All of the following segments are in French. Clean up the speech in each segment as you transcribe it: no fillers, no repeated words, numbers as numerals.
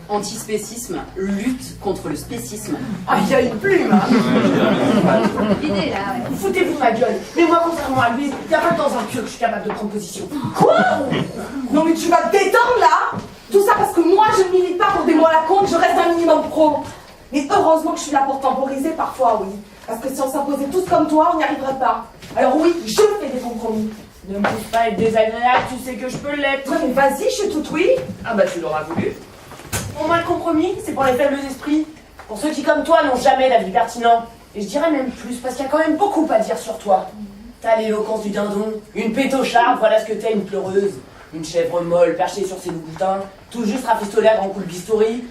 Antispécisme lutte contre le spécisme. Ah, il y a une plume, hein. L'idée là, ouais. Foutez-vous de ma gueule. Mais moi, contrairement à lui, il n'y a pas que dans un pieu que je suis capable de prendre position. Quoi? Non mais tu vas te détendre là. Tout ça parce que moi, je ne milite pas pour des mots à la con, je reste un minimum pro. Mais heureusement que je suis là pour temporiser parfois, oui. Parce que si on s'imposait tous comme toi, on n'y arriverait pas. Alors oui, je fais des compromis. Ne me pousse pas être désagréable, tu sais que je peux l'être. Ouais, mais vas-y, je suis toute oui. Ah bah tu l'auras voulu. Pour moi, le compromis, c'est pour les faibles esprits. Pour ceux qui, comme toi, n'ont jamais d'avis pertinent. Et je dirais même plus, parce qu'il y a quand même beaucoup à dire sur toi. T'as l'éloquence du dindon, une pétocharde, voilà ce que t'es, une pleureuse. Une chèvre molle, perchée sur ses loups-boutins, tout juste rafistolée à grands coups de bistouri.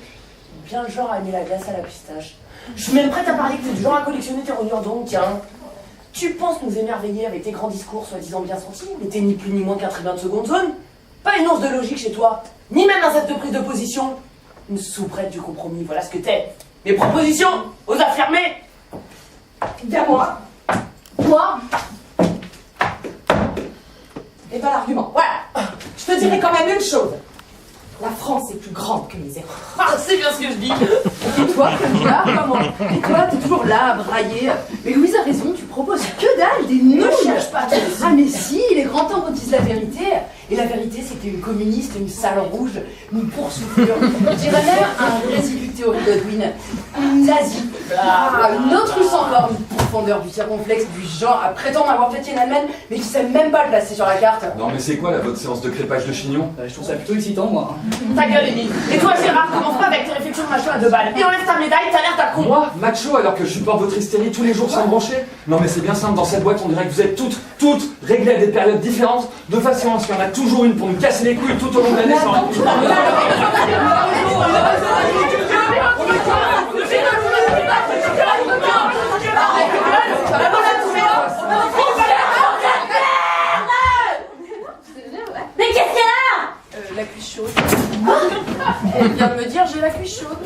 Bien le genre à aimer la glace à la pistache. Je suis même prête à parier que t'es du genre à collectionner tes rognures d'ongles, tiens. Tu penses nous émerveiller avec tes grands discours soi-disant bien sentis, mais t'es ni plus ni moins qu'un tribun de seconde zone. Pas une once de logique chez toi, ni même un set de prise de position. Une soubrette du compromis, voilà ce que t'es. Mes propositions, ose affirmer. Viens moi. Moi. Et pas l'argument, voilà. Je te dirai quand même une chose. La France est plus grande que les erreurs. Ah, c'est bien ce que je dis. Et toi, Claudia, comment? Et toi, t'es toujours là à brailler. Mais Louise a raison, tu proposes que dalle, des Ne nouilles. cherche pas. Ah mais si, il est grand temps qu'on dise la vérité. Et la vérité, c'est que t'es une communiste, une sale rouge, une poursouflure. Je dirais même un résidu de théorie Godwin. Une nazie. Ah, une autruche encore, une profondeur du circonflexe du genre à prétendre avoir fait Tiananmen, mais qui sait même pas le placer sur la carte. Non mais c'est quoi là, votre séance de crépage de chignon? Je trouve ça plutôt excitant, moi. Ta gueule, Émile. Et toi, Gérard, commence pas avec tes réflexions de macho à 2 balles. Et enlève ta médaille, t'as l'air d'un con. Moi, macho, alors que je supporte votre hystérie tous les jours sans me brancher? Non mais c'est bien simple, dans cette boîte, on dirait que vous êtes toutes réglées à des périodes différentes, de façon à ce qu'il y en a toujours une pour nous casser les couilles tout au long de l'année sans... Mais qu'est-ce qu'il y a là? La cuisse chaude. Elle vient de me dire j'ai la cuisse chaude.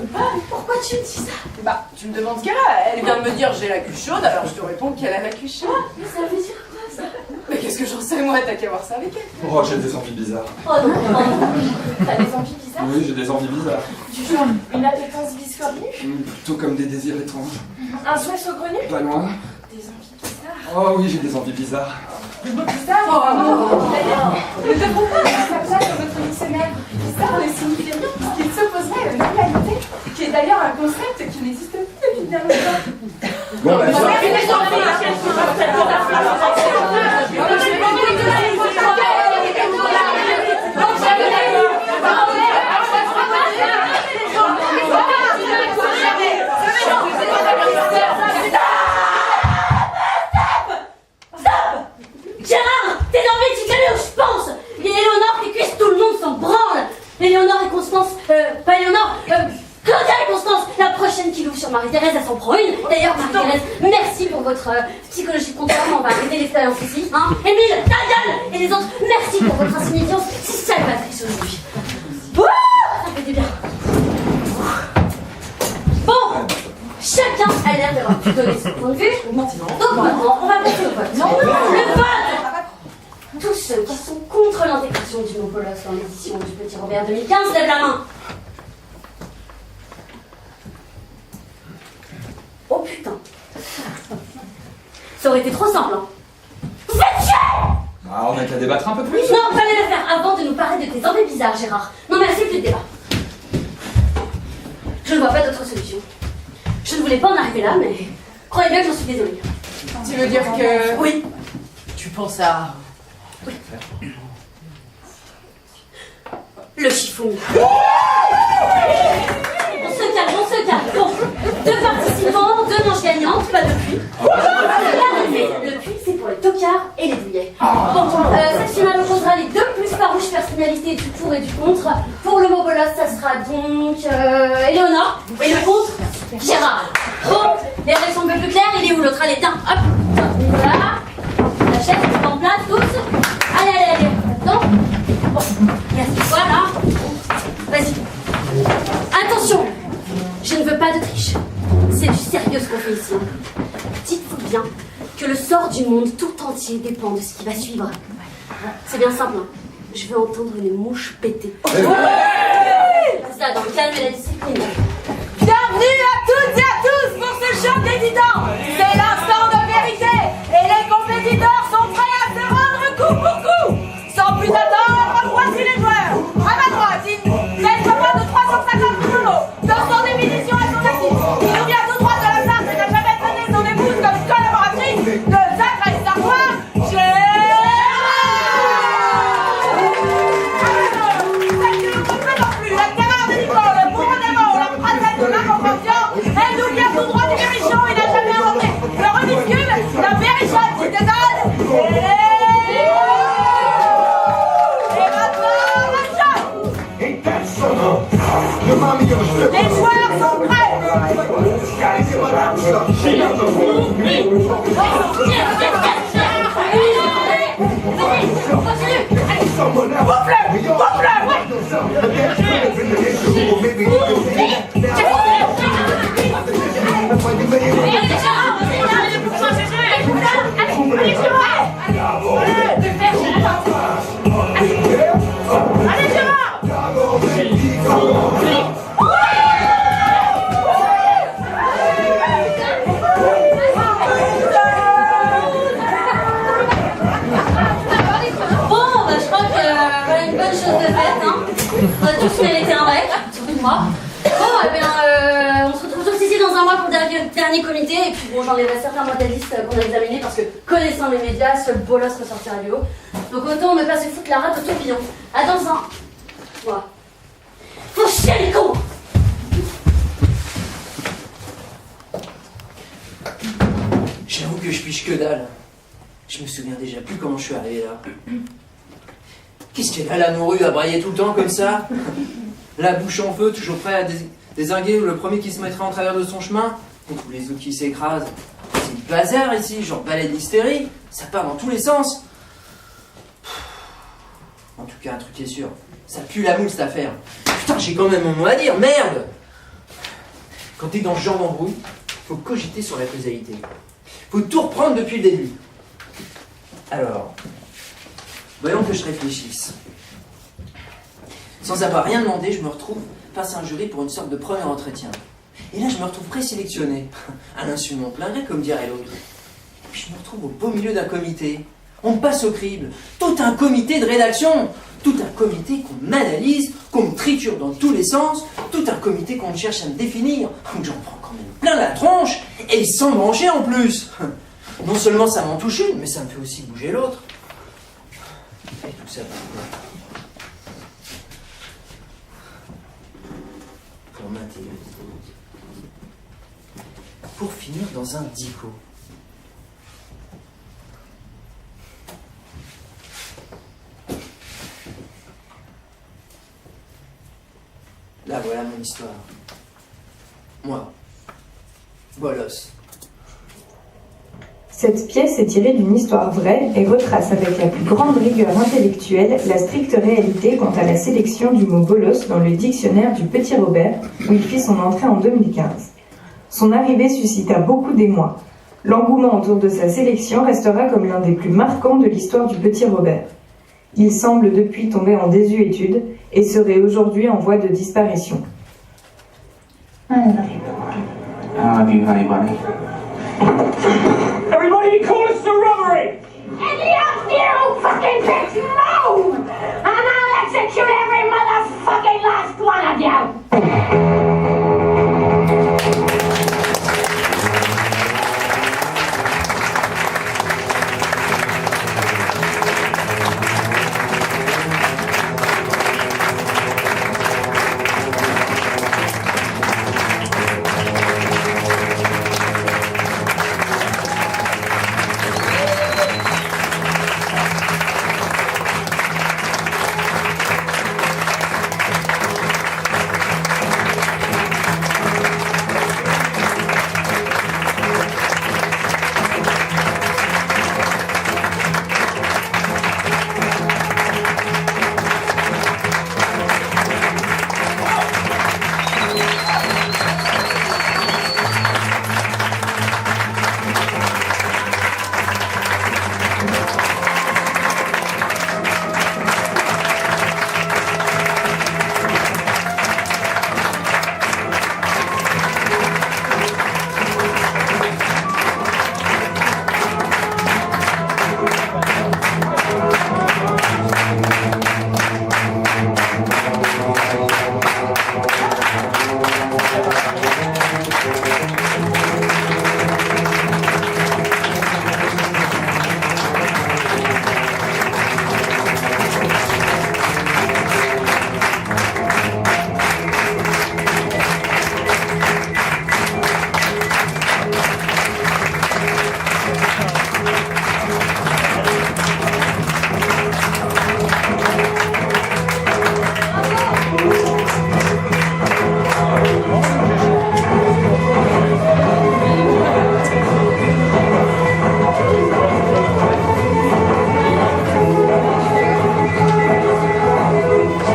Pourquoi tu me dis ça? Bah, tu me demandes ce qu'elle a. Elle vient de me dire j'ai la cuisse chaude, alors je te réponds qu'elle a la cuisse chaude. Mais ça veut dire quoi ça? Mais qu'est-ce que j'en sais moi, t'as qu'à voir ça avec elle. Oh, j'ai des envies bizarres. Oh non, oh non. T'as des envies bizarres? Oui, j'ai des envies bizarres. Du genre, une appétence biscornue? Plutôt comme des désirs étranges. Un souhait saugrenu? Pas loin. Des envies bizarres? Oh oui, j'ai des envies bizarres. Bizarre? D'ailleurs, ne devons pas mettre la place dans notre dictionnaire. Bizarre ne signifie rien puisqu'il s'opposerait à la normalité, qui est d'ailleurs un concept qui n'existe plus depuis bien longtemps. Bon, bah, ça... Gérard, t'es dans le médicament où je pense. Éléonore, tes cuisses, tout le monde s'en branle. Éléonore et Constance, pas Éléonore, Claudia et Constance, la prochaine qui l'ouvre sur Marie-Thérèse, elle s'en prend une. D'ailleurs, Marie-Thérèse, merci pour votre psychologie comptable, on va arrêter l'expérience ici. Hein. Émile, ta gueule. Et les autres, merci pour votre insignifiance si salvatrice aujourd'hui. Ouh, ça fait du bien. Bon, chacun a l'air d'avoir pu donner son point de vue. Donc maintenant, on va passer au vote. Le vote. Tous ceux qui sont contre l'intégration du mot Polosse dans l'édition du Petit Robert 2015, lèvent la main. Oh putain. Ça aurait été trop simple, hein. Vous êtes chier. Ah, on a qu'à débattre un peu plus. Non, fallait le faire avant de nous parler de tes envies bizarres, Gérard. Non, merci, plus de débat. Je ne vois pas d'autre solution. Je ne voulais pas en arriver là, mais croyez bien que j'en suis désolée. Tu veux dire que... Oui. Tu penses à... Le chiffon. On se calme, on se calme. Bon, 2 participants, 2 manches gagnantes, pas de pluie. Le puits, c'est pour les tocards et les douillets. Bon, cette finale opposera les 2 plus farouches personnalités du pour et du contre. Pour le mot bolosse, ça sera donc Éléonore. Et le contre, Gérard. Bon, les règles sont un peu plus claires. Il est où l'autre? Allez, tiens, hop. Voilà. La chaise est en place, tous. Allez, allez, allez. Non. Bon, merci. Voilà. Vas-y. Attention, je ne veux pas de triche. C'est du sérieux ce qu'on fait ici. Dites-vous bien que le sort du monde tout entier dépend de ce qui va suivre. C'est bien simple, hein. Je veux entendre les mouches péter. Vas-y. cela dans le calme et la discipline. Bienvenue à toutes et à tous pour ce choc des titans. C'est l'instant de vérité et les compétiteurs sont prêts à se rendre coup pour coup. Sans plus attendre, voici les joueurs. À ma droite, une belle commande de 350 kilos, 200 des munitions à son actif. Il nous vient tout droit de la Sarthe et n'a jamais traité son épouse comme collaboratrice de Sacré Sartois, elle nous vient tout droit du Berrichon, il n'a jamais inventé le ridicule, la Berrichonne qui détonne. Et maintenant, le choc. Les joueurs sont prêts. On a tous mérité un rec, surtout moi. Bon, eh bien, on se retrouve tous ici dans un mois pour le dernier comité. Et puis bon, j'enlèverai certains mois de la liste qu'on a examinés parce que, connaissant les médias, seul bolos ressortira du lot. Donc autant ne pas se foutre la rate au tourbillon. Ah, dans un mois. Faut chier les cons. J'avoue que je piche que dalle. Je me souviens déjà plus comment je suis arrivé là. Qu'est-ce qu'elle a la morue à brailler tout le temps comme ça? La bouche en feu, toujours prêt à dézinguer le premier qui se mettrait en travers de son chemin? Contre les autres qui s'écrasent. C'est du bazar ici, genre balai d'hystérie. Ça part dans tous les sens. En tout cas, un truc est sûr. Ça pue la moule cette affaire. Putain, j'ai quand même mon mot à dire, merde! Quand t'es dans ce genre d'embrouille, faut cogiter sur la causalité. Faut tout reprendre depuis le début. Alors, voyons que je réfléchisse. Sans avoir rien demandé, je me retrouve face à un jury pour une sorte de premier entretien. Et là, je me retrouve présélectionné. À l'insu de mon plein gré, comme dirait l'autre. Et puis, je me retrouve au beau milieu d'un comité. On me passe au crible. Tout un comité de rédaction. Tout un comité qu'on m'analyse, qu'on me triture dans tous les sens. Tout un comité qu'on cherche à me définir. J'en prends quand même plein la tronche. Et sans brancher en plus. Non seulement ça m'en touche une, mais ça me fait aussi bouger l'autre. Et tout ça pour m'intégrer. Pour finir dans un dico. Là, voilà mon histoire. Moi, bolos. Cette pièce est tirée d'une histoire vraie et retrace avec la plus grande rigueur intellectuelle la stricte réalité quant à la sélection du mot bolos dans le dictionnaire du Petit Robert, où il fit son entrée en 2015. Son arrivée suscita beaucoup d'émoi. L'engouement autour de sa sélection restera comme l'un des plus marquants de l'histoire du Petit Robert. Il semble depuis tomber en désuétude et serait aujourd'hui en voie de disparition. I love you, honey bunny. Everybody, call us to robbery! Idiot, you fucking bitch, move! And I'll execute every motherfucking last one of you!